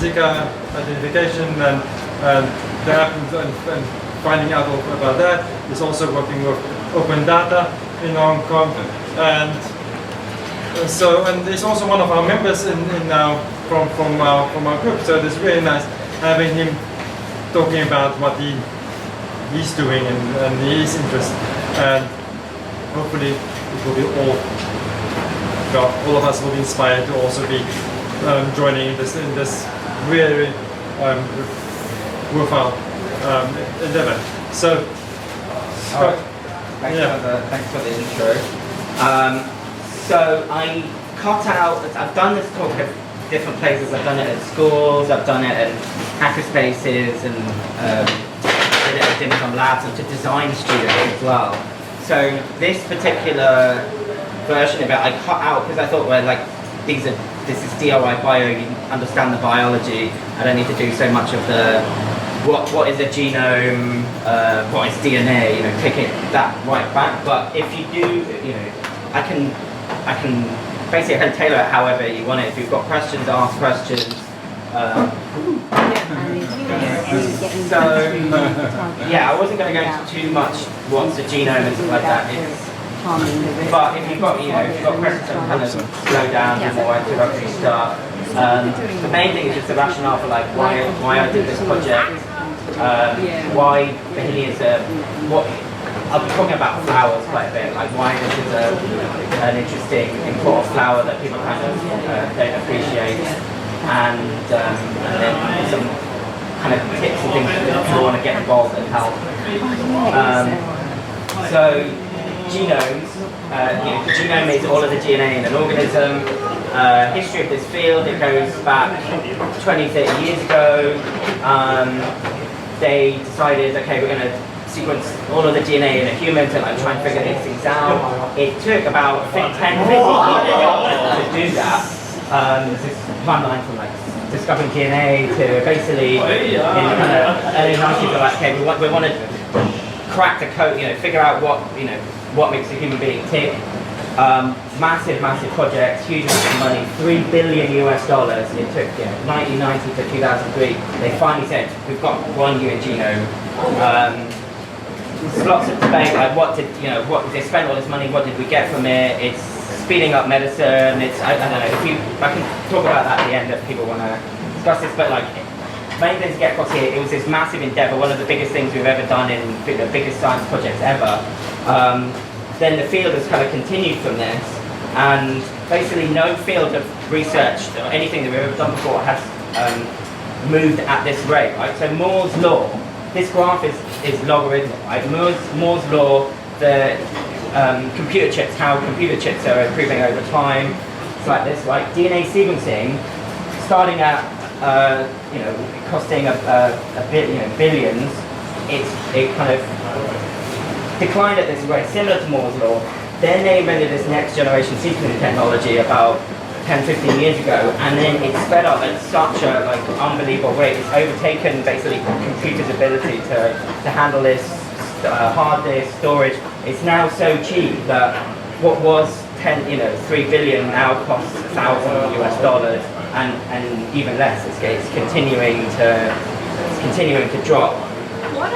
Zika identification and finding out about that. He's also working with open data in Hong Kong, and he's also one of our members in now from our group. So it's really nice having him talking about what he's doing and his interest, and hopefully it will be all of us will be inspired to also be joining in this really worthwhile endeavor. So, Scott, thanks for the intro. So I cut out. I've done this talk at different places. I've done it at schools. I've done it at hackerspaces, and did it at dim sum labs and to design studios as well. So this particular version of it I cut out because I thought, well, like this is DIYBIO. You understand the biology. I don't need to do so much of the what is a genome, what is DNA. Take it that right back. But if you do, I can basically tailor it however you want it. If you've got questions, ask questions. So yeah, I wasn't going to go into too much what's a genome and stuff like that. But if you've got questions that kind of slow down the more introductory stuff. The main thing is just the rationale for like why I did this project. Why Bellini is I'll be talking about flowers quite a bit, like why this is an interesting import of flower that people kind of don't appreciate, and then some kind of tips and things that people want to get involved and help. So genomes, the genome is all of the DNA in an organism. History of this field, it goes back 20, 30 years ago. They decided, okay, we're going to sequence all of the DNA in a human to like try and figure these things out. It took about 10, 15 years to do that. This is timeline from like discovering DNA to basically in the kind of early 90s, they're like, okay, we want to crack the code, figure out what makes a human being tick. Massive projects, huge amount of money, $3 billion US. It took 1990 to 2003. They finally said, we've got one human genome. There's lots of debate, like what did they spend all this money, what did we get from it? It's speeding up medicine. I don't know, I can talk about that at the end if people want to discuss this, but like main thing to get across here, it was this massive endeavor, one of the biggest things we've ever done in the biggest science projects ever. Then the field has kind of continued from this, and basically no field of research or anything that we've ever done before has moved at this rate, right? So Moore's law, this graph is logarithmic, right? Moore's law, the computer chips, how computer chips are improving over time. It's like this, right? DNA sequencing, starting at costing billions, it kind of declined at this rate, similar to Moore's law. Then they invented this next generation sequencing technology about 10, 15 years ago, and then it sped up at such a unbelievable rate. It's overtaken basically computers' ability to handle this, hard disk storage. It's now so cheap that what was 3 billion now costs $1,000 US, and even less. It's continuing to drop. What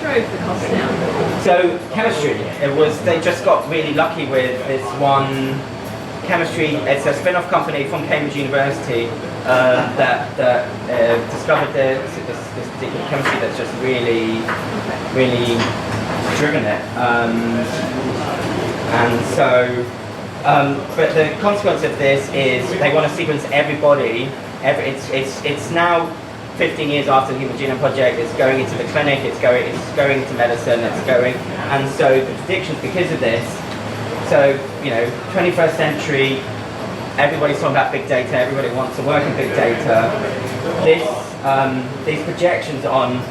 drove the cost down? So chemistry, they just got really lucky with this one chemistry. It's a spin-off company from Cambridge University that discovered this particular chemistry that's just really driven it. But the consequence of this is they want to sequence everybody. It's now 15 years after the Human Genome Project. It's going into the clinic. It's going into medicine. And so the predictions because of this. So 21st century, everybody's talking about big data. Everybody wants to work in big data. These projections on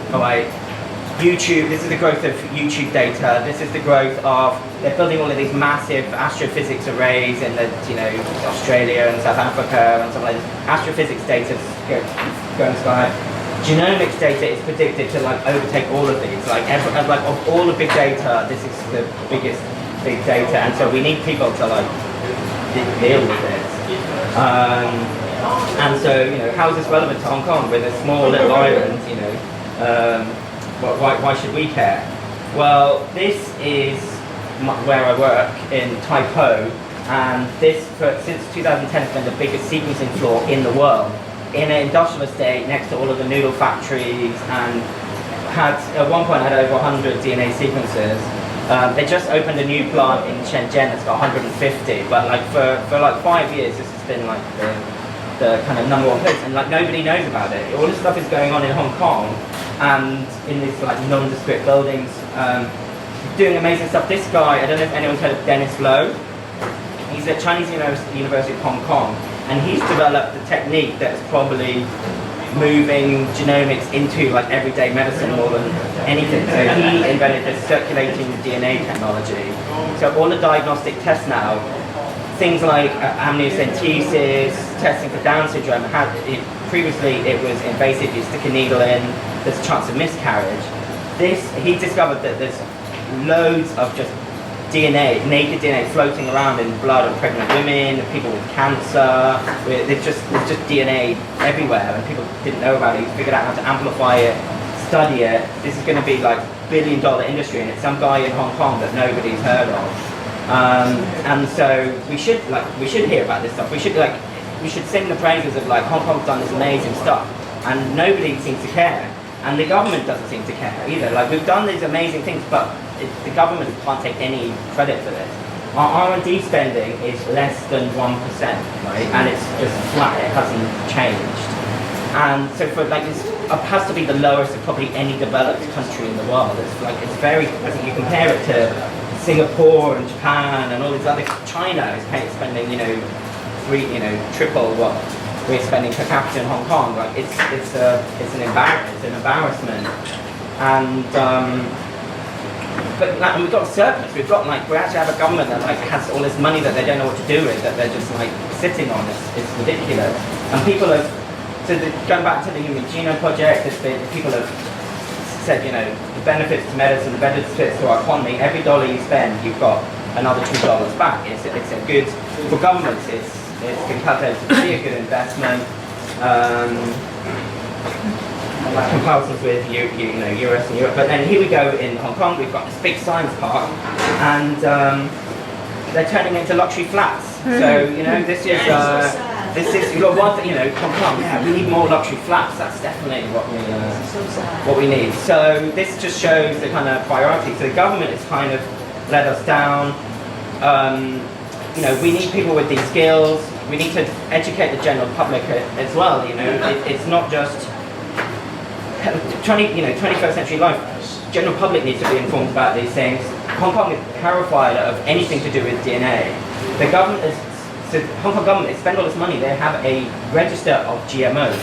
YouTube. This is the growth of YouTube data. This is the growth of they're building all of these massive astrophysics arrays in Australia and South Africa and stuff like this. Astrophysics data going sky. Genomics data is predicted to overtake all of these. Of all the big data, this is the biggest big data, and so we need people to deal with it. And so, how is this relevant to Hong Kong? With a small little island, why should we care? Well, this is where I work in Tai Po, and this, since 2010, has been the biggest sequencing floor in the world, in an industrial estate next to all of the noodle factories, and at one point had over 100 DNA sequencers. They just opened a new plant in Shenzhen that's got 150, but like for like 5 years, this has been like the kind of number one place, and like nobody knows about it. All this stuff is going on in Hong Kong, and in these like nondescript buildings, doing amazing stuff. This guy, I don't know if anyone's heard of Dennis Low. He's at Chinese University of Hong Kong, and he's developed a technique that's probably moving genomics into like everyday medicine more than anything. So he invented this circulating DNA technology. So all the diagnostic tests now, things like amniocentesis, testing for Down syndrome, previously it was invasive, you stick a needle in, there's a chance of miscarriage. He discovered that there's loads of just DNA, naked DNA floating around in blood of pregnant women, people with cancer. There's just DNA everywhere, and people didn't know about it. He figured out how to amplify it, study it. This is going to be like $1 billion industry, and it's some guy in Hong Kong that nobody's heard of. And so we should hear about this stuff. We should sing the praises of like Hong Kong's done this amazing stuff, and nobody seems to care. And the government doesn't seem to care either. Like, we've done these amazing things, but the government can't take any credit for this. Our R&D spending is less than 1%, right? And it's just flat, it hasn't changed. And so for like, this has to be the lowest of probably any developed country in the world. It's very, I think you compare it to Singapore and Japan and all these other, China is spending, triple what we're spending per capita in Hong Kong. Like, it's an embarrassment. And but like, we've got a surplus. We actually have a government that like has all this money that they don't know what to do with, that they're just like sitting on. It's ridiculous. And people have, going back to the Human Genome Project, people have said, the benefits to medicine, the benefits to our economy. Every dollar you spend, you've got another $2 back. It's a good, for governments, it's been calculated to be a good investment. Comparisons with US and Europe, but then here we go in Hong Kong. We've got this big science park, and they're turning into luxury flats. So this is you've got one thing, Hong Kong. Yeah, we need more luxury flats. That's definitely what we need. So this just shows the kind of priority. So the government has kind of let us down. We need people with these skills. We need to educate the general public as well. It's not just 21st century life. General public needs to be informed about these things. Hong Kong is terrified of anything to do with DNA. The government Hong Kong government, they spend all this money. They have a register of GMOs.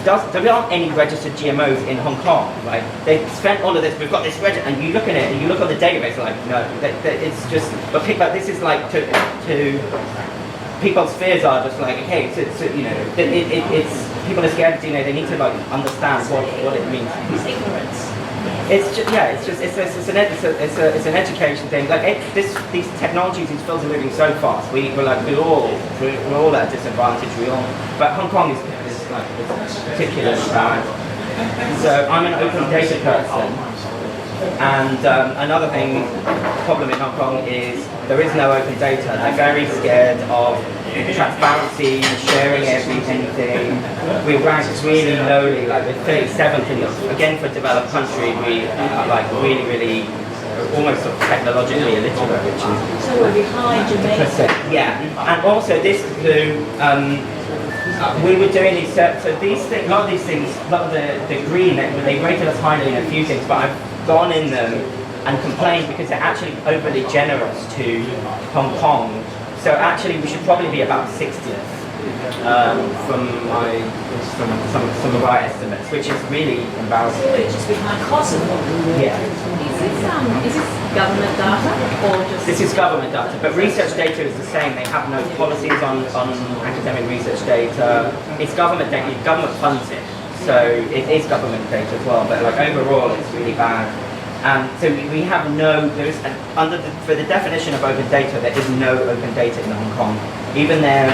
There aren't any registered GMOs in Hong Kong, right? They spent all of this. We've got this register, and you look at it, and you look on the database, like no, it's just. But this is like to people's fears are just like, okay, it's people are scared of DNA. They need to like understand what it means. It's ignorance. It's an education thing. Like these technologies, these fields are moving so fast. We're all at a disadvantage. But Hong Kong is like particularly bad. So I'm an open data person, and another problem in Hong Kong is there is no open data. They're very scared of transparency, sharing anything. We rank really lowly, like we're 37th again for a developed country. We are like really almost sort of technologically illiterate, which is so we're behind Jamaica. Yeah, and also this we were doing these so these things, a lot of the green, they rated us highly in a few things, but I've gone in them and complained because they're actually overly generous to Hong Kong. So actually, we should probably be about 60th from some of our estimates, which is really embarrassing. Which is behind Kosovo. Yeah. Is this government data or just? This is government data, but research data is the same. They have no policies on academic research data. It's government data. Government funds it, so it is government data as well. But like overall, it's really bad. So we have for the definition of open data, there is no open data in Hong Kong. Even their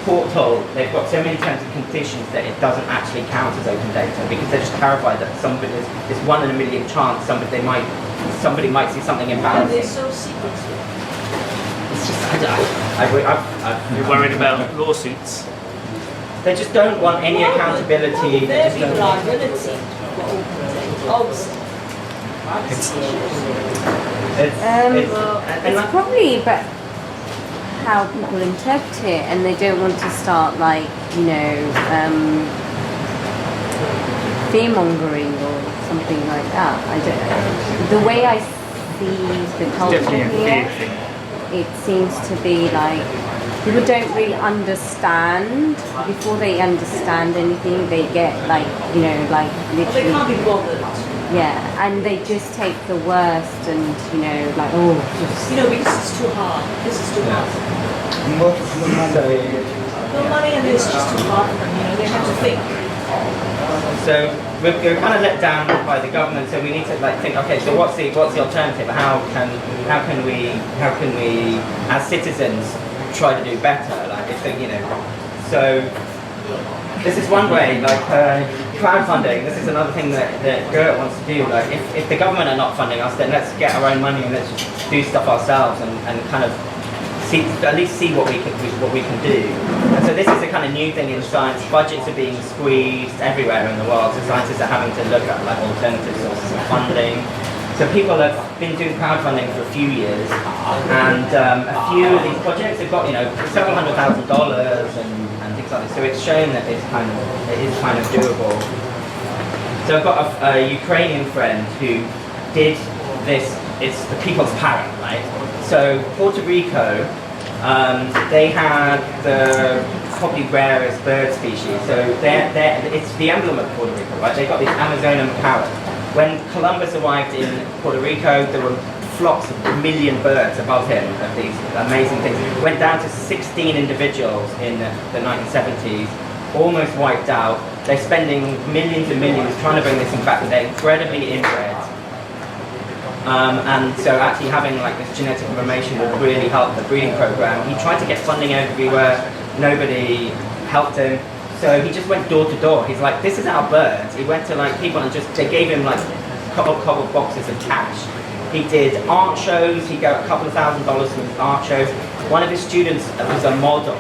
portal, they've got so many terms and conditions that it doesn't actually count as open data because they're just terrified that somebody, there's 1 in a million chance somebody might see something embarrassing. They're so secretive. It's just, You're worried about lawsuits? they just don't want any accountability. They just Very don't liability for open data. Also, It's probably about how people interpret it, and they don't want to start like, you know, fear mongering or something like that. I don't. The way I see the culture Definitely a here, fear thing. it seems to be like people don't really understand. Before they understand anything, they get like, you know, like they literally. can't be bothered. Yeah, and they just take the worst and, you know, like, oh, just... You know, because it's too hard. This is too hard. No money, and it's just too hard for them. You know, they have to think. So we're kind of let down by the government. So we need to like think. Okay, so what's the alternative? How can we as citizens try to do better? Like if they, you know, so this is one way. Like crowdfunding. This is another thing that Gert wants to do. Like if the government are not funding us, then let's get our own money and let's just do stuff ourselves and kind of at least see what we can do. And so this is a kind of new thing in science. Budgets are being squeezed everywhere in the world, so scientists are having to look at like alternative sources of funding. So people have been doing crowdfunding for a few years, and a few of these projects have got, you know, several $100,000 and things like this. So it's shown that it is kind of doable. So I've got a Ukrainian friend who did this. It's the people's parrot, right? So Puerto Rico, they had the probably rarest bird species. So it's the emblem of Puerto Rico, right? They got this Amazonian parrot. When Columbus arrived in Puerto Rico, there were flocks of 1 million birds above him of these amazing things. Went down to 16 individuals in the 1970s, almost wiped out. They're spending millions and millions trying to bring this thing back, but they're incredibly inbred. And so actually having like this genetic information would really help the breeding program. He tried to get funding everywhere, nobody helped him. So he just went door to door. He's like, this is our birds. He went to like people and they gave him like cardboard boxes of cash. He did art shows. He got a couple of $1,000 from art shows. One of his students was a model.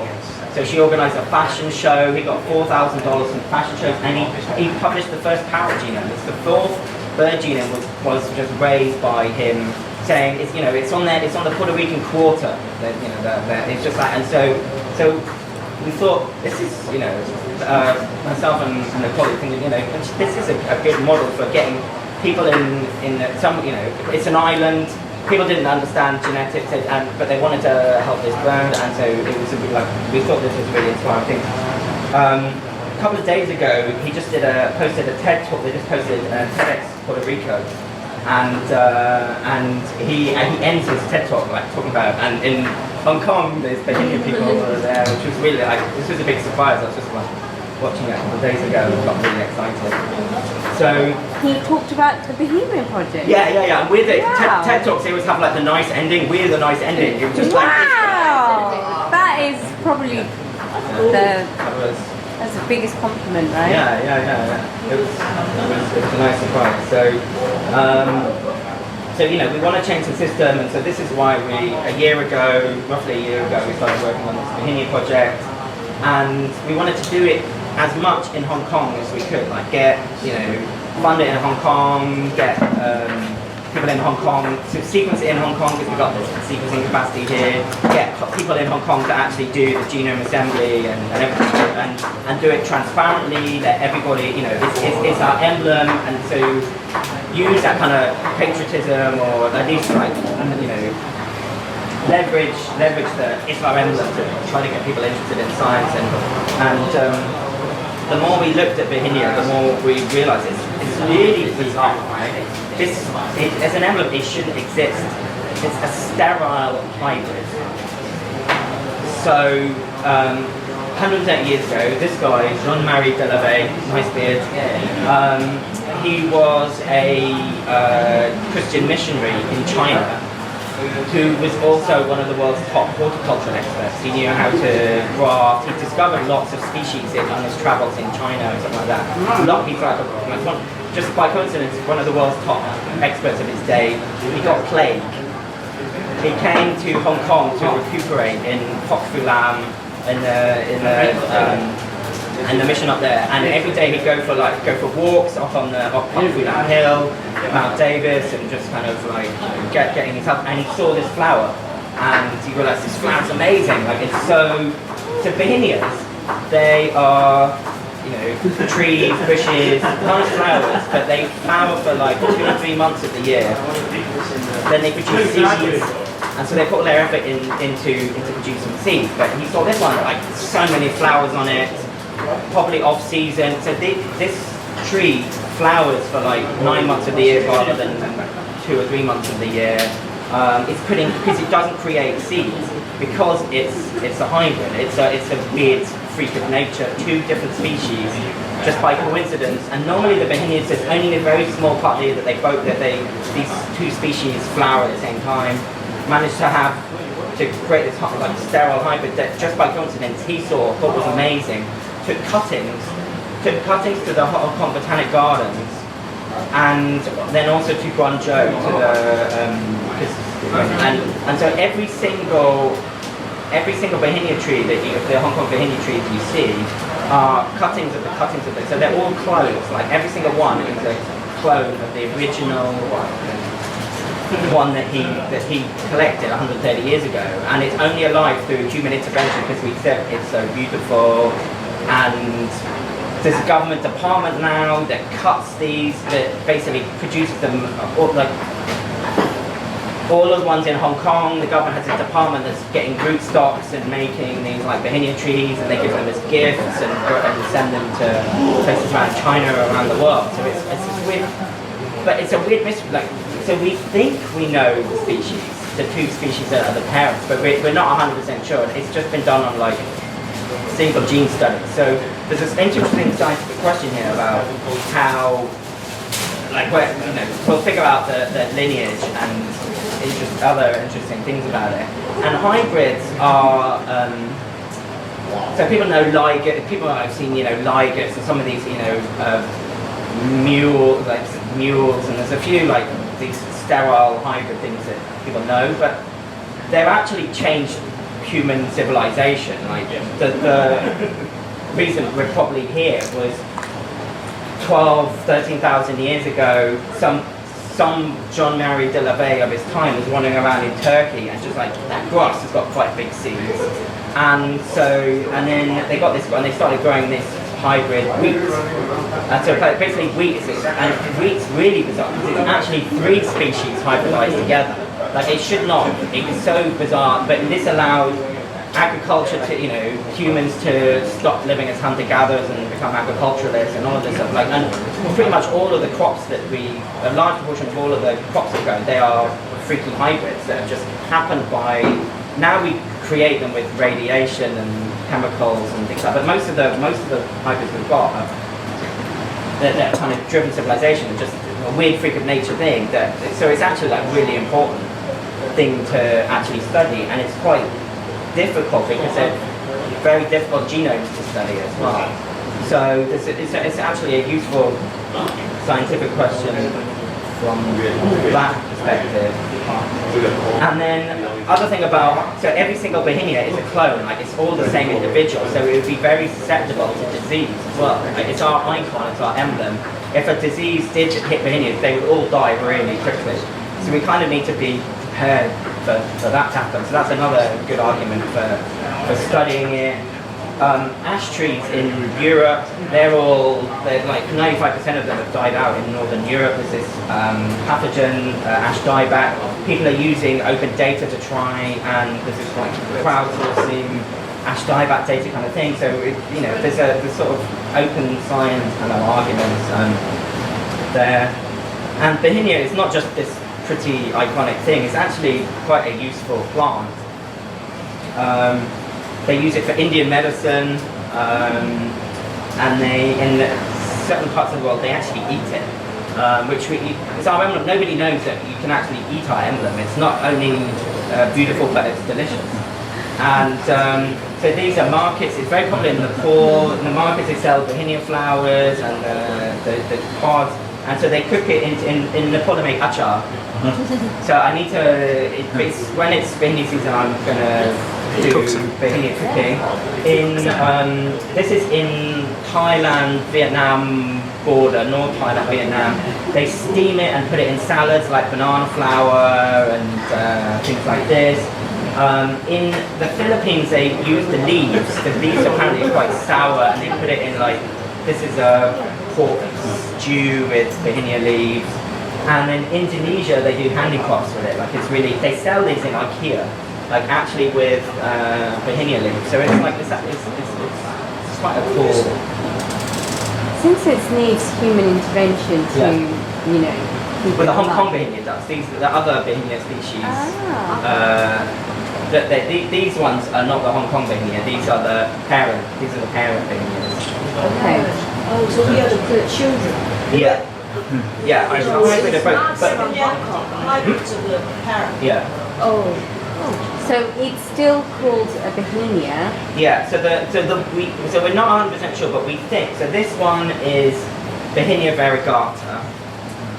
So she organised a fashion show. He got $4,000 from fashion shows, and he published the first parrot genome. It's the 4th bird genome was just raised by him, saying it's, you know, it's on the Puerto Rican quarter. That, you know, it's just like, and so we thought this is, you know, myself and a colleague thinking, you know, this is a good model for getting people in some, you know, it's an island. People didn't understand genetics, but they wanted to help this brand, and so it was like we thought this was a really inspiring thing. A couple of days ago, he just posted a TED talk. They just posted TEDx Puerto Rico, and he ends his TED talk like talking about, and in Hong Kong there's Bellini people there, which was really like, this was a big surprise. I was just like watching it a couple of days ago and got really excited. So he talked about the Bohemian Project. Yeah. And with it, Wow. TED Talks, they always have like the nice ending. We're the nice ending. It was just Wow, that is probably that's the biggest compliment, right? Yeah. It was a nice surprise. So you know, we want to change the system, and so this is why roughly a year ago, we started working on this Bauhinia project, and we wanted to do it as much in Hong Kong as we could, like get, you know, fund it in Hong Kong, get people in Hong Kong, to sequence it in Hong Kong because we've got this sequencing capacity here, get people in Hong Kong to actually do the genome assembly and everything, and do it transparently, let everybody, you know, it's our emblem, and so use that kind of patriotism, or at least like, you know, leverage it's our emblem to try to get people interested in science, and the more we looked at Bauhinia, the more we realised it's really bizarre, right? As an emblem, it shouldn't exist. It's a sterile hybrid. So, 130 years ago, this guy, Jean-Marie Delahaye, nice beard, he was a Christian missionary in China, who was also one of the world's top horticultural experts. He knew how to graft. He discovered lots of species on his travels in China and something like that. He's like just by coincidence, one of the world's top experts of his day. He got plague. He came to Hong Kong to recuperate in Pok Fu Lam and the mission up there, and every day he'd go for walks up on Pok Fu Lam Hill, Mount Davis, and just kind of like getting his help. And he saw this flower, and he realised this flower's amazing. Like it's so Bauhinias, they are trees, bushes, nice flowers, but they flower for like 2 or 3 months of the year. Then they produce seeds, and so they put all their effort into producing seeds. But he saw this one, like so many flowers on it, probably off season. So this tree flowers for like 9 months of the year rather than 2 or 3 months of the year. Because it doesn't create seeds, because it's a hybrid. It's a weird freak of nature, 2 different species, just by coincidence. And normally the Bauhinias, there's only a very small part of the year that these 2 species flower at the same time. Managed to create this like sterile hybrid that just by coincidence he thought was amazing. Took cuttings to the Hong Kong Botanic Gardens, and then also to Guangzhou to the and so every single Bauhinia tree the Hong Kong Bauhinia trees you see are cuttings of the so they're all clones. Like every single one is a clone of the original one that he collected 130 years ago, and it's only alive through human intervention because we said it's so beautiful. And there's a government department now that cuts these, that basically produces them, all of the ones in Hong Kong. The government has a department that's getting rootstocks and making these like Bauhinia trees, and they give them as gifts and send them to places around China or around the world. So it's this weird, but it's a weird mystery. Like, so we think we know the species, the 2 species that are the parents, but we're not 100% sure. It's just been done on like single gene studies. So there's this interesting scientific question here about how, like, we'll figure out the lineage and other interesting things about it. And hybrids are, so people know people I've seen, ligates and some of these, mules, and there's a few like these sterile hybrid things that people know, but they've actually changed human civilization. Like the reason we're probably here was 13,000 years ago, some John Mary de la Vey of his time was wandering around in Turkey, and just like that grass has got quite big seeds, and then they got this, and they started growing this hybrid wheat. And so basically wheat's really bizarre because it's actually 3 species hybridized together. Like it should not. It's so bizarre, but this allowed agriculture to, humans to stop living as hunter-gatherers and become agriculturalists and all of this stuff. Like, and pretty much all of the crops a large proportion of all of the crops that go, they are freaky hybrids that have just happened by. Now we create them with radiation and chemicals and things like that. But most of the hybrids we've got are they're kind of driven civilization, and just a weird freak of nature thing. So it's actually like really important thing to actually study, and it's quite difficult because they're very difficult genomes to study as well. So it's actually a useful scientific question from that perspective. And then other thing about, so every single Bauhinia is a clone, like it's all the same individual, so it would be very susceptible to disease as well. Like it's our icon, it's our emblem. If a disease did hit Bauhinias, they would all die really quickly. So we kind of need to be prepared for that to happen. So that's another good argument for studying it. Ash trees in Europe, they're like 95% of them have died out in Northern Europe. There's this pathogen, ash dieback. People are using open data to try, and there's this like crowdsourcing ash dieback data kind of thing. So there's sort of open science kind of arguments there. And Bauhinia is not just this pretty iconic thing. It's actually quite a useful plant. They use it for Indian medicine, and in certain parts of the world they actually eat it. which we eat. It's our emblem. Nobody knows that you can actually eat our emblem. It's not only beautiful, but it's delicious. And so these are markets. It's very popular in Nepal. In the markets, they sell Bauhinia flowers and the pods. And so they cook it in Nepal. They make achar. So I need to. When it's Bauhinia season, I'm gonna do Bauhinia cooking. This is in Thailand, Vietnam border, North Thailand, Vietnam. They steam it and put it in salads like banana flour and things like this. In the Philippines, they use the leaves. The leaves apparently are quite sour, and they put it in like, this is a pork stew with Bauhinia leaves. And in Indonesia, they do handicrafts with it. Like it's really, they sell these in IKEA, like actually with Bauhinia leaves. So it's like it's quite a cool. Since it needs human intervention to, you know, keep Well, the it Hong Kong alive. Bauhinia does. These the other Bauhinia species. Ah. These ones are not the Hong Kong Bauhinia. These are the parent. These are the parent Bauhinias. Okay. Oh, so we are the children. Yeah. Yeah. I So hybrid of both, it's from Hong Kong, hybrids of the parent. yeah. Oh. So it's still called a Bauhinia. Yeah. So we're not 100% sure, but we think. So this one is Bauhinia variegata,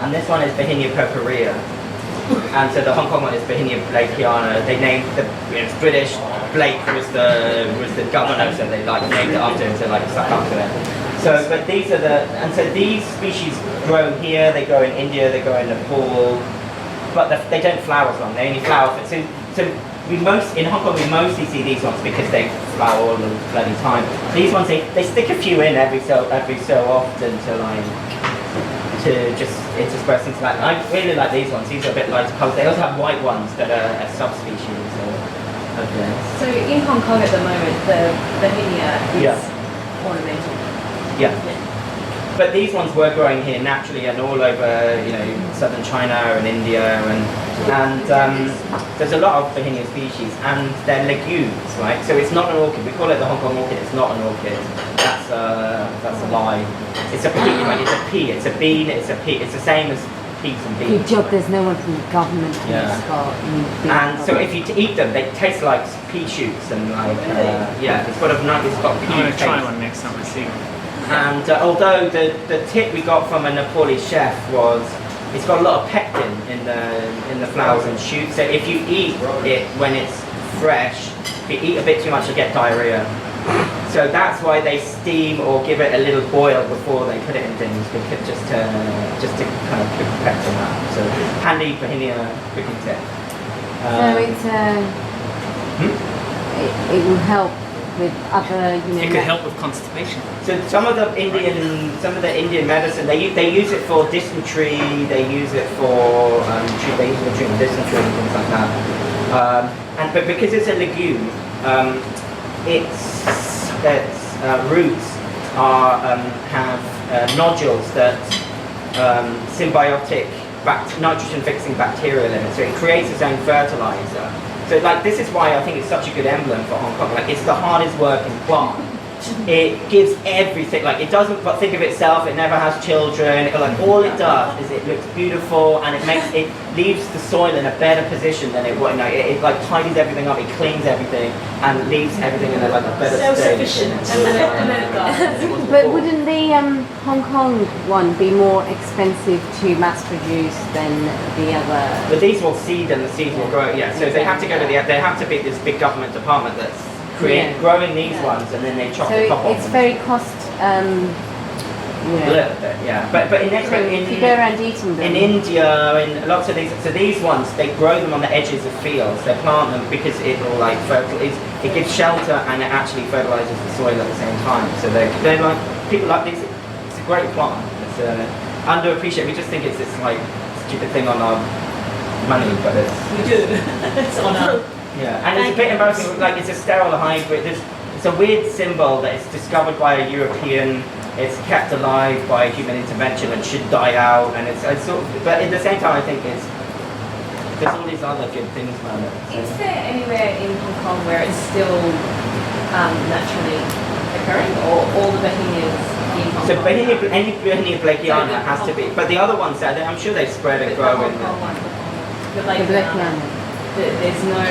and this one is Bauhinia purpurea. And so the Hong Kong one is Bauhinia blakeiana. They named it's British. Blake was the governor, so they like named it after him to like suck up to it. So, but these are so these species grow here. They grow in India. They grow in Nepal, but they don't flower as long. They only flower for so in Hong Kong we mostly see these ones because they flower all the bloody time. These ones they stick a few in every so often to just intersperse into that. I really like these ones. These are a bit lighter colours. They also have white ones that are a subspecies of this. So in Hong Kong at the moment, the Bauhinia is Yeah. ornamental. Yeah. But these ones were growing here naturally and all over, southern China and India and there's a lot of Bauhinia species and they're legumes, right? So it's not an orchid. We call it the Hong Kong orchid. It's not an orchid. That's a lie. It's a pea, right? It's a pea. It's a bean. It's a pea. It's the same as peas and beans. Good job. There's no one from the government here, Yeah. Scott. And so if you eat them, they taste like pea shoots and like it's got I'm pea going to try taste. one next time I see one. And although the tip we got from a Nepalese chef was it's got a lot of pectin in the flowers and shoots. So if you eat it when it's fresh, if you eat a bit too much, you'll get diarrhea. So that's why they steam or give it a little boil before they put it in things, because just to kind of cook pectin up. So handy Bauhinia cooking tip. So it's it will help with other, It could help with constipation. So some of the Indian medicine they use it for dysentery. They use it for they use it for treating dysentery and things like that. But because it's a legume, its roots have nodules that symbiotic nitrogen-fixing bacteria in it. So it creates its own fertilizer. So like this is why I think it's such a good emblem for Hong Kong. Like it's the hardest working plant. It gives everything. Like it doesn't but think of itself. It never has children. All it does is it looks beautiful and it leaves the soil in a better position than it would. It like tidies everything up. It cleans everything and leaves everything in a better state. Self-sufficient. But wouldn't the Hong Kong one be more expensive to mass produce than the other? But these will seed and the seeds will grow. Yeah. So they have to go to they have to be this big government department that's growing these ones and then they chop the top off. So it's very cost. A little bit, yeah. But if you go around eating them. in India, in lots of these ones, they grow them on the edges of fields. They plant them because it will it gives shelter and it actually fertilizes the soil at the same time. So they're like people like these. It's a great plant. It's underappreciated. We just think it's this like stupid thing on our money, but it's. We do. It's on our. Yeah, and it's a bit embarrassing. Like it's a sterile hybrid. It's a weird symbol that it's discovered by a European. It's kept alive by human intervention and should die out. And it's sort of, but at the same time, I think there's all these other good things about it. Is there anywhere in Hong Kong where it's still naturally occurring, or all the Bauhinias in Hong So Kong? any Bauhinia Blakeiana has to be, but the other ones, I'm sure they spread and grow in. The The Blakeiana. There's no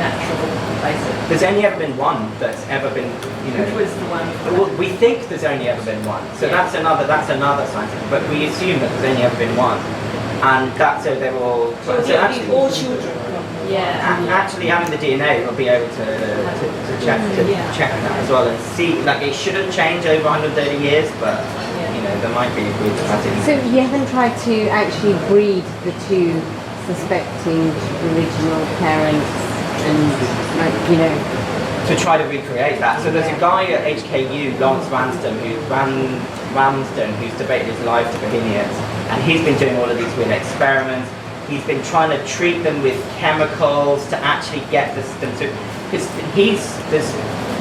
natural basis. There's only ever been one that's ever been, Which was the one? Well, we think there's only ever been one, so Yeah. that's another scientific, but we assume that there's only ever been one, and that's so they're all. So it'll be all children. Yeah. Actually, having the DNA, we'll be able to check that as well and see. Like it shouldn't change over 130 years, but there might be weird patterns. So you haven't tried to actually breed the two suspecting original parents and to try to recreate that. So there's a guy at HKU, Lawrence Ramsden, who's debated his life to Bohemians, and he's been doing all of these weird experiments. He's been trying to treat them with chemicals to actually get them to, because there's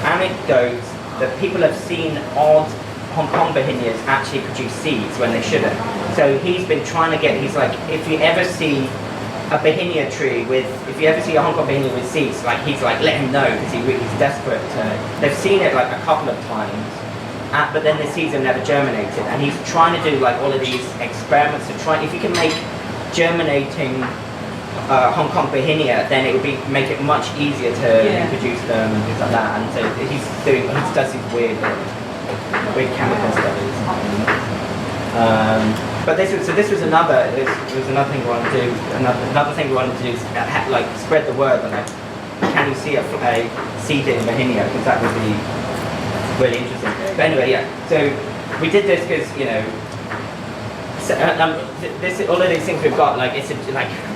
anecdotes that people have seen odd Hong Kong Bohemians actually produce seeds when they shouldn't. So he's been trying to get, he's like, if you ever see a Bauhinia tree if you ever see a Hong Kong Bauhinia with seeds, like he's like, let him know, because he's desperate to, they've seen it like a couple of times, but then the seeds have never germinated, and he's trying to do like all of these experiments to try, if you can make germinating Hong Kong Bauhinia, then it would make it much easier to reproduce them and things like that, and so he does these weird chemical studies. But this was another thing we wanted to do. Another thing we wanted to do is like spread the word. And like, can you see a seed in Bauhinia? Because that would be really interesting. But anyway, yeah. So we did this because all of these things we've got, like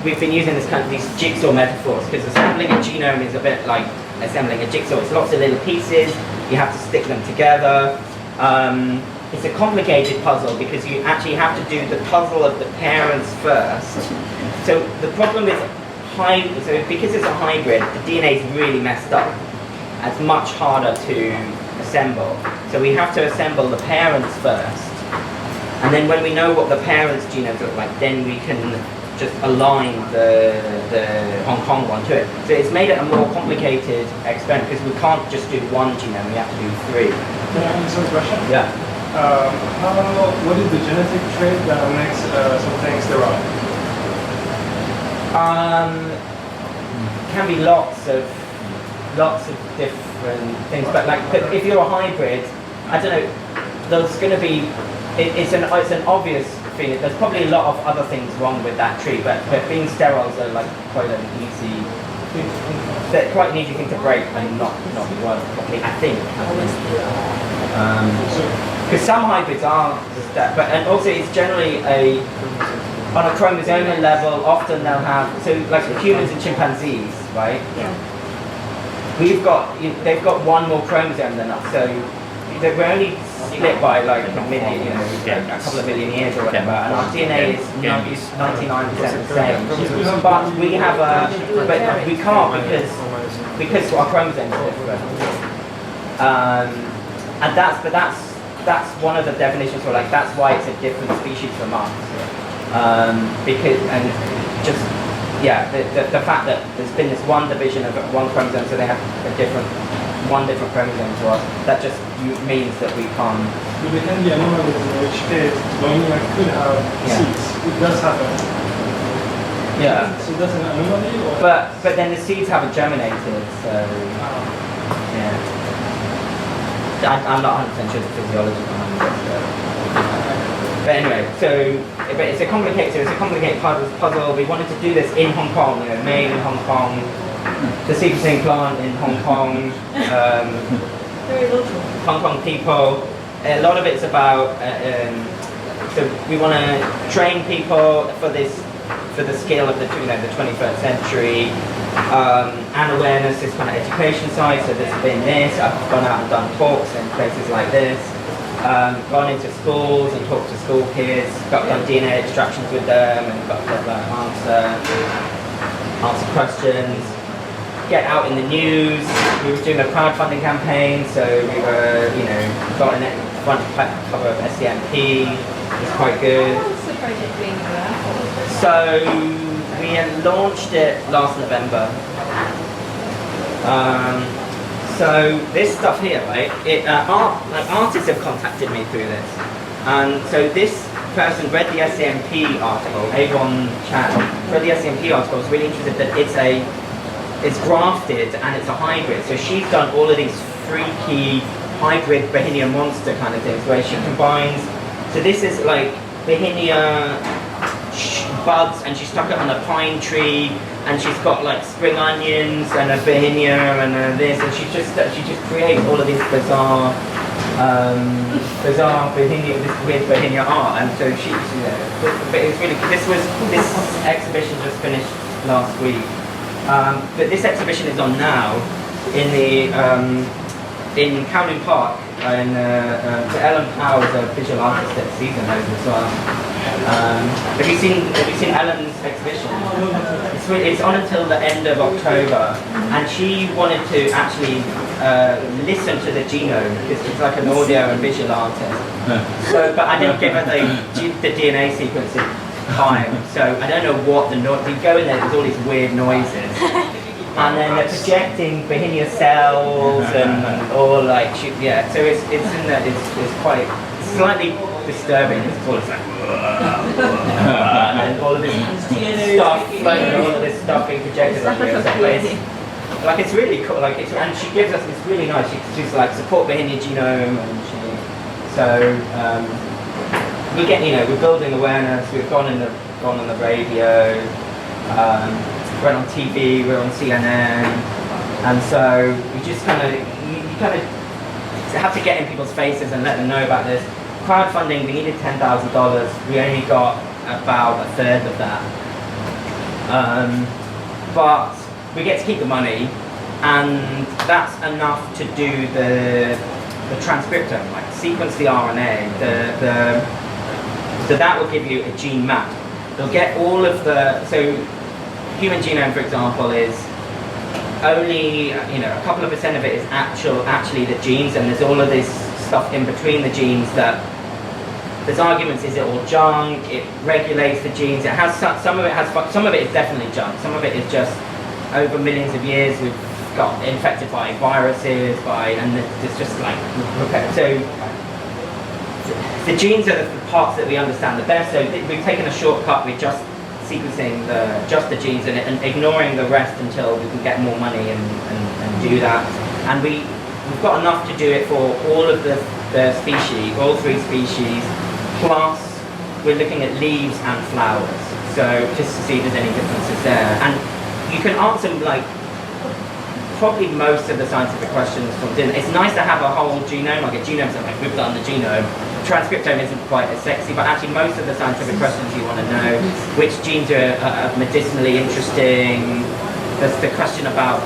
we've been using these jigsaw metaphors, because assembling a genome is a bit like assembling a jigsaw. It's lots of little pieces. You have to stick them together. It's a complicated puzzle because you actually have to do the puzzle of the parents first. So the problem with because it's a hybrid, the DNA is really messed up. It's much harder to assemble. So we have to assemble the parents first. And then when we know what the parents' genomes look like, then we can just align the Hong Kong one to it. So it's made it a more complicated experiment because we can't just do one genome, we have to do three. Can I answer a question? Yeah. What is the genetic trait that makes something sterile? Can be lots of different things, but if you're a hybrid, I don't know. There's going to be it's an obvious thing. There's probably a lot of other things wrong with that tree, but being sterols are like quite an easy thing to break and not work properly, I think. Because some hybrids are just that, and also it's generally on a chromosomal level. Often they'll have like humans and chimpanzees, right? Yeah. They've got one more chromosome than us, so we're only split by like a million, a couple of million years or whatever, and our DNA is 99% the same. But we have but we can't because our chromosomes are different. And that's one of the definitions for that's why it's a different species from us. The fact that there's been this one division of one chromosome, so they have one different chromosome to us, that just means that we can't. But there can be anomalies in which case Bauhinia could have seeds. It does happen. Yeah. So that's an anomaly, or? But then the seeds haven't germinated, so yeah. I'm not 100% sure the physiology behind this. But anyway, it's a complicated puzzle. We wanted to do this in Hong Kong, made in Hong Kong, the sequencing plant in Hong Kong, Very local. Hong Kong people. A lot of it's about. So we want to train people for the scale of the 21st century. And awareness is kind of education side. So there's been this. I've gone out and done talks in places like this. Gone into schools and talked to school kids, done DNA extractions with them, and got to answer questions, get out in the news. We were doing a crowdfunding campaign, so we were, got in the front cover of SCMP. It's quite good. How was the project being about? So we launched it last November. So this stuff here, right? Artists have contacted me through this, and so this person read the SCMP article. Avon Chan read the SCMP article. Was really interested that it's grafted and it's a hybrid. So she's done all of these freaky hybrid Bauhinia monster kind of things where she combines. So this is like Bauhinia buds, and she stuck it on a pine tree, and she's got like spring onions and a Bauhinia and this, and she just creates all of these bizarre Bauhinia, this weird Bauhinia art. And so she, but it's really, this exhibition just finished last week, but this exhibition is on now in the in Cowden Park, and so Ellen Powell is a visual artist at Season knows as well. Have you seen Ellen's exhibition? It's on until the end of October, and she wanted to actually listen to the genome because she's like an audio and visual artist. So, but I didn't give her the DNA sequencing time, so I don't know what the noise. You go in there's all these weird noises. And then they're projecting Bauhinia cells and all like yeah. So it's in there. It's quite slightly disturbing. It's all like and then all of this stuff, like all of this stuff being projected on you. Like it's really cool. Like and she gives us. It's really nice. She's like support Bauhinia Genome, and so we get we're building awareness. We've gone on the radio. We're on TV, we're on CNN, and so we just kind of, you kind of have to get in people's faces and let them know about this. Crowdfunding, we needed $10,000, we only got about a third of that. But we get to keep the money, and that's enough to do the transcriptome, like sequence the RNA, so that will give you a gene map. You'll get all of so human genome, for example, is only a couple of % of it is actually the genes, and there's all of this stuff in between the genes that there's arguments: is it all junk? It regulates the genes. It has some of it is definitely junk. Some of it is just over millions of years we've got infected by viruses, and it's just like so. The genes are the parts that we understand the best. So we've taken a shortcut with just sequencing just the genes and ignoring the rest until we can get more money and do that. And we've got enough to do it for all of the species, all 3 species, plus we're looking at leaves and flowers. So just to see if there's any differences there. And you can answer like probably most of the scientific questions from DNA. It's nice to have a whole genome, like a genome, so like we've done the genome. Transcriptome isn't quite as sexy, but actually most of the scientific questions you want to know, which genes are medicinally interesting, there's the question about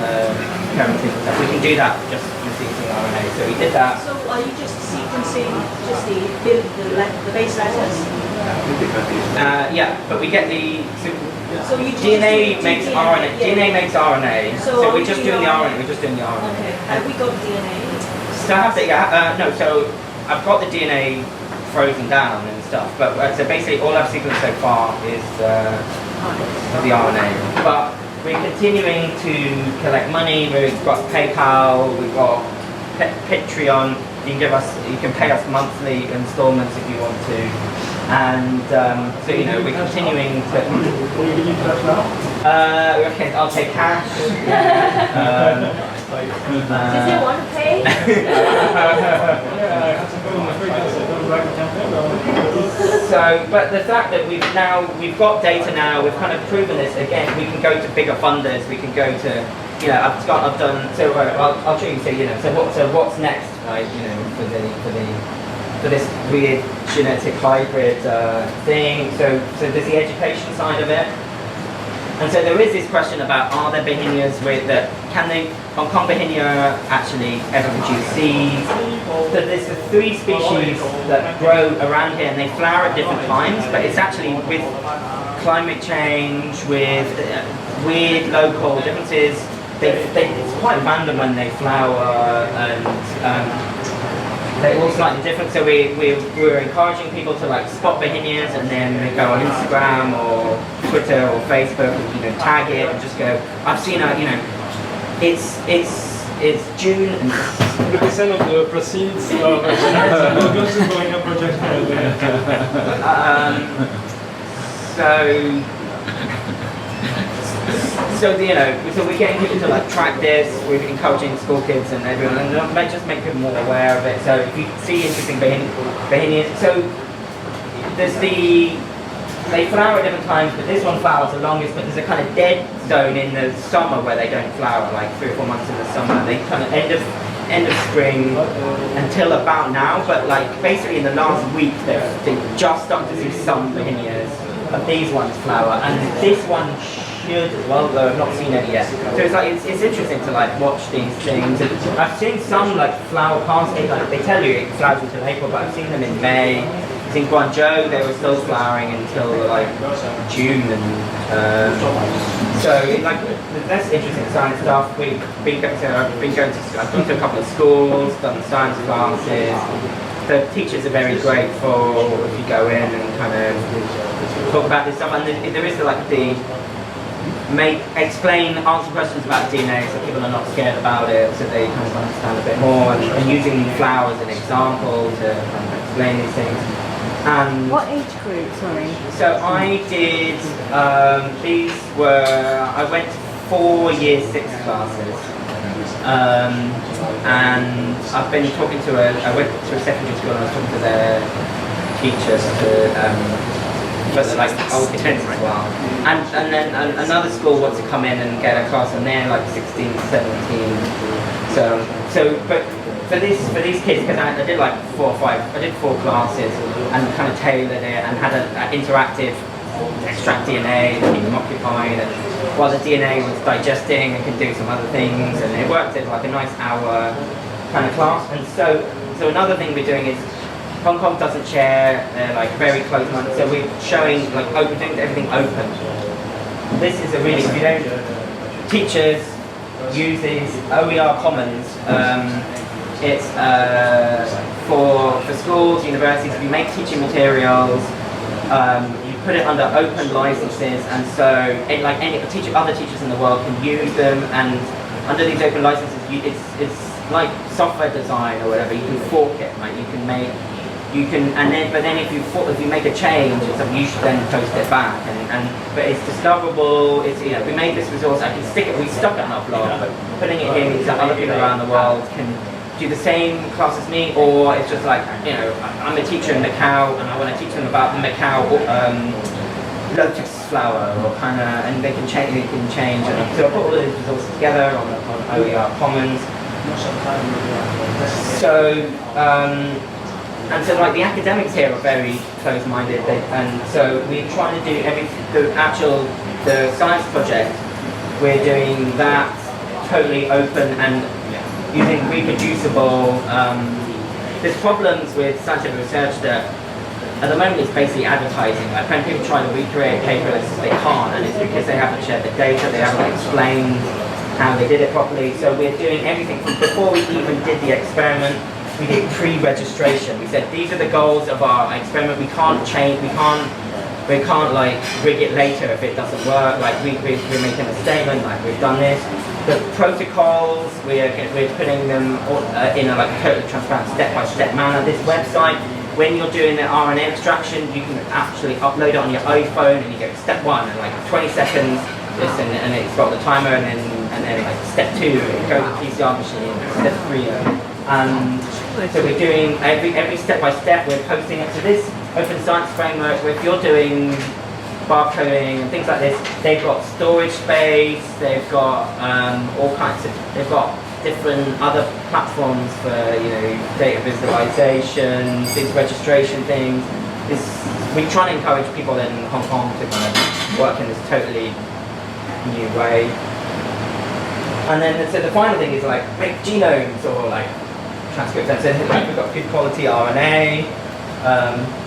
parenting and stuff. We can do that just using RNA, so we did that. So are you just sequencing just the base letters? Yeah, but we get so you DNA makes RNA. Yeah. DNA makes RNA. So we're just doing the RNA. We're just doing the RNA. Okay. Have we got DNA? So I have to. No. So I've got the DNA frozen down and stuff. But so basically, all I've sequenced so far is the RNA. But we're continuing to collect money. We've got PayPal. We've got Patreon. You can pay us monthly installments if you want to. And so we're continuing to. Will you give cash now? Okay, I'll take cash. Does he want to pay? Yeah, I had to go in the fridge and say, don't like the campaign. So, but the fact that we've got data now, we've kind of proven this again. We can go to bigger funders. We can go to, I've done. So I'll show you. So what's next, right? For this weird genetic hybrid thing. So there's the education side of it. And so there is this question about, are there Bauhinias can Hong Kong Bauhinia actually ever produce seeds? So there's the 3 species that grow around here and they flower at different times, but it's actually with climate change, with weird local differences, it's quite random when they flower, and they're all slightly different. So we're encouraging people to spot Bauhinias and then they go on Instagram or Twitter or Facebook and tag it and just go, I've seen it's it's June and 100% of the proceeds of will go to Bauhinia project. So you know, so we're getting people to like track this. We're encouraging school kids and everyone, and just make people more aware of it. So if you see interesting Bauhinia, so there's they flower at different times, but this one flowers the longest. But there's a kind of dead zone in the summer where they don't flower, like 3 or 4 months in the summer. They kind of end of spring until about now. But like basically in the last week, they just started to see some Bauhinias, but these ones flower, and this one should as well, though I've not seen any yet. So it's like it's interesting to like watch these things. And I've seen some like flower past it, like they tell you it flowers until April, but I've seen them in May. In Guangzhou, they were still flowering until like June, and so like that's interesting science stuff. I've been going to a couple of schools, done science classes. The teachers are very grateful if you go in and kind of talk about this stuff. And there is answer questions about DNA, so people are not scared about it, so they kind of understand a bit more. And using flowers as an example to kind of explain these things. And What age group, sorry? so I did, I went to 4 year 6 classes, and I've been talking to I went to a secondary school and I was talking to their teachers, but like old kids as well. And then another school wants to come in and get a class, and they're like 16, 17. But for these kids, because I did like 4 or 5, I did 4 classes and kind of tailored it and had an interactive extract DNA to keep them occupied, and while the DNA was digesting and can do some other things, and it worked as like a nice hour kind of class. And so another thing we're doing is Hong Kong doesn't share, they're like very close months, so we're showing like doing everything open. This is a really, if you don't, teachers use these OER Commons. It's for schools, universities. If you make teaching materials, you put it under open licenses, and so other teachers in the world can use them. And under these open licenses, it's like software design or whatever. You can fork it, like but then if you make a change, you should then post it back. But it's discoverable. It's we made this resource. I can stick it. We stuck it on our blog, but putting it here means that other people around the world can do the same class as me, or it's just like I'm a teacher in Macau and I want to teach them about the Macau lotus flower, or and they can change. And so I put all of these resources together on OER Commons. So like the academics here are very close-minded, and so we're trying to do the science project. We're doing that totally open and using reproducible. There's problems with scientific research that at the moment it's basically advertising. Like when people try to recreate papers, they can't, and it's because they haven't shared the data, they haven't explained how they did it properly. So we're doing everything from before we even did the experiment. We did pre-registration. We said these are the goals of our experiment. We can't change. We can't like rig it later if it doesn't work. Like we're making a statement. Like we've done this. The protocols we're putting them in a like totally transparent step-by-step manner. This website, when you're doing the RNA extraction, you can actually upload it on your iPhone, and you go step 1 and like 20 seconds. This and it's got the timer, and then like step 2, it goes to the PCR machine. Step 3. So we're doing every step by step. We're posting it to this open science framework. If you're doing barcoding and things like this, they've got storage space. They've got all kinds of. They've got different other platforms for data visualization, these registration things. We try to encourage people in Hong Kong to kind of work in this totally new way. And then so the final thing is like make genomes or like transcripts. And so like we've got good quality RNA.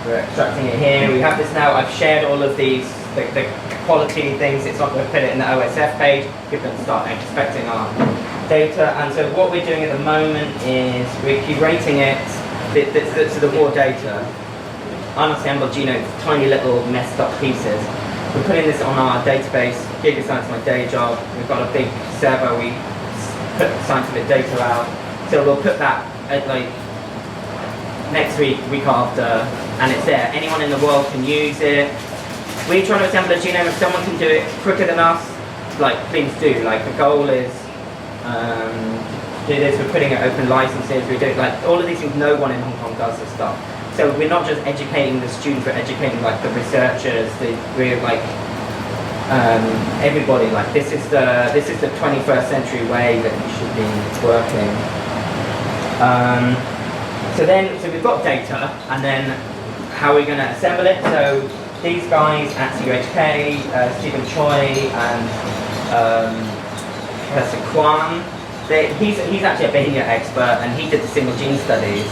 We're extracting it here. We have this now. I've shared all of these the quality things. It's not going to put it in the OSF page. People can start expecting our data. And so what we're doing at the moment is we're curating it to the raw data, unassembled genomes, tiny little messed up pieces. We're putting this on our database. Gigascience is my day job. We've got a big server. We put scientific data out. So we'll put that at like next week, week after, and it's there. Anyone in the world can use it. We're trying to assemble a genome. If someone can do it quicker than us, like please do. Like the goal is do this. We're putting out open licenses. We're doing like all of these things. No one in Hong Kong does this stuff. So we're not just educating the students, we're educating like the researchers. We're like everybody. Like this is the 21st century way that you should be working. So we've got data, and then how are we going to assemble it? So these guys at CUHK, Stephen Choi and Professor Kwan, he's actually a Bauhinia expert, and he did the single gene studies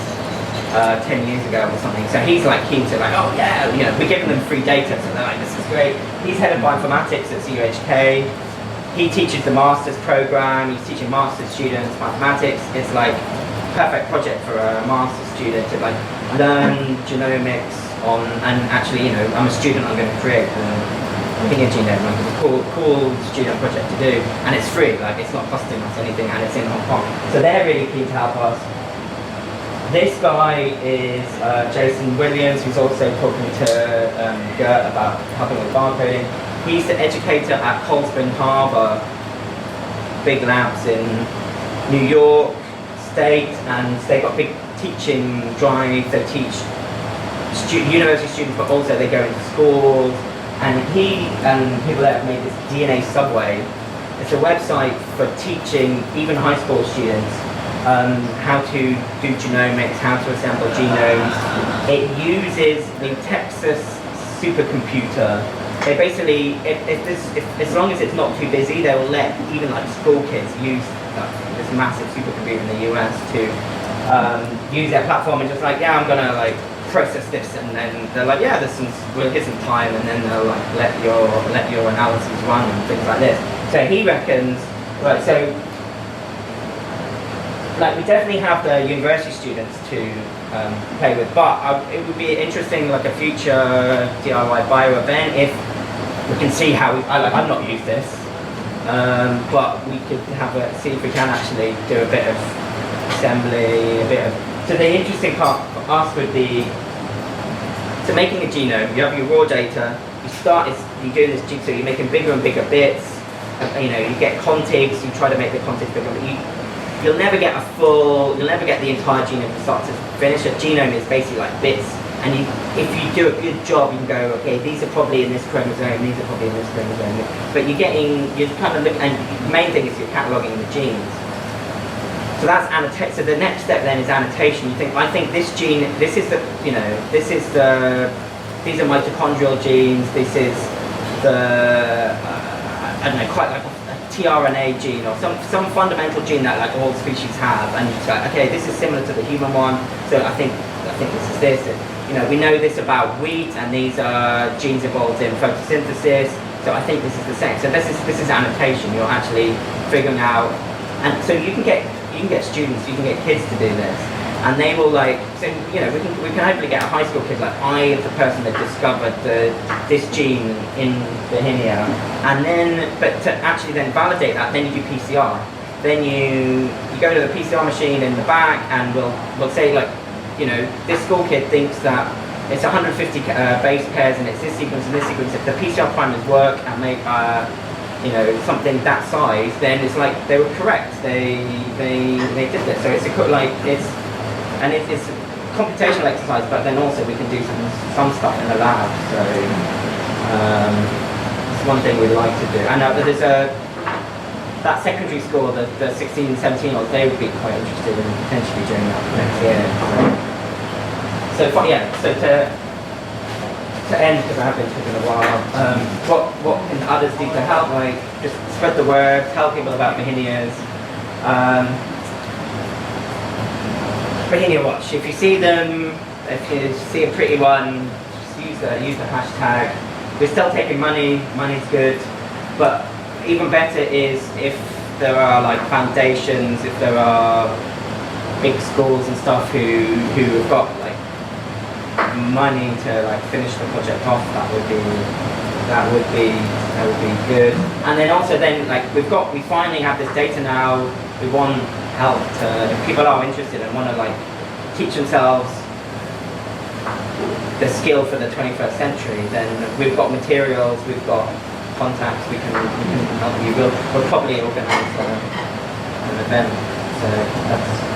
10 years ago or something. So he's like keen to like, oh yeah, you know, we're giving them free data, so they're like, this is great. He's head of bioinformatics at CUHK. He teaches the master's program. He's teaching master's students mathematics. It's like perfect project for a master's student to like learn genomics on, and actually, you know, I'm a student, I'm going to create the Bauhinia Genome, like it's a cool student project to do, and it's free, like it's not costing us anything, and it's in Hong Kong. So they're really keen to help us. This guy is Jason Williams, who's also talking to Gert about helping with barcoding. He's the educator at Cold Spring Harbor, big labs in New York State, and they've got big teaching drive. They teach university students, but also they go into schools. And he and people that have made this DNA Subway. It's a website for teaching even high school students how to do genomics, how to assemble genomes. It uses the Texas supercomputer. They basically, as long as it's not too busy, they will let even like school kids use this massive supercomputer in the US to use their platform and just like, yeah, I'm gonna like process this, and then they're like, yeah, here's some time, and then they'll like let your analyses run and things like this. So he reckons, right, so like we definitely have the university students to play with, but it would be interesting, like a future DIYBIO event, if we can see how I've not used this, but we could see if we can actually do a bit of assembly, so the interesting part for us would be, so making a genome, you have your raw data, you're doing this genome, so you're making bigger and bigger bits, you know, you get contigs, you try to make the contigs bigger, but you'll never get the entire genome from start to finish. A genome is basically like bits, and if you do a good job, you can go, okay, these are probably in this chromosome, these are probably in this chromosome, but you're kind of looking, and the main thing is you're cataloguing the genes. So that's annotate. So the next step then is annotation. I think this gene, these are mitochondrial genes. This is the I don't know, quite like a tRNA gene or some fundamental gene that like all species have. And it's like, okay, this is similar to the human one. So I think this is this. You know, we know this about wheat, and these are genes involved in photosynthesis. So I think this is the same. So this is annotation. You're actually figuring out, and so you can get students, you can get kids to do this, and they will like, so you know, we can hopefully get a high school kid like, I am the person that discovered this gene in Bauhinia, and then, but to actually then validate that, then you do PCR. Then you go to the PCR machine in the back, and we'll say like, you know, this school kid thinks that it's 150 base pairs, and it's this sequence and this sequence. If the PCR primers work and make you know, something that size, then it's like they were correct. They did this. So it's a computational exercise, but then also we can do some stuff in the lab. So it's one thing we'd like to do. And there's that secondary school, the 16, 17-year-olds, they would be quite interested in potentially doing that next year. So to end, because I have been talking a while, what can others do to help? Like, just spread the word, tell people about Bauhinias. Bauhinia Watch. If you see them, if you see a pretty one, just use the hashtag. We're still taking money. Money's good, but even better is if there are like foundations, if there are big schools and stuff who have got like money to like finish the project off, that would be good. And then also like we finally have this data now. we want help to, if people are interested and want to like teach themselves the skill for the 21st century, then we've got materials, we've got contacts, we can help you. We'll probably organise an event. So that's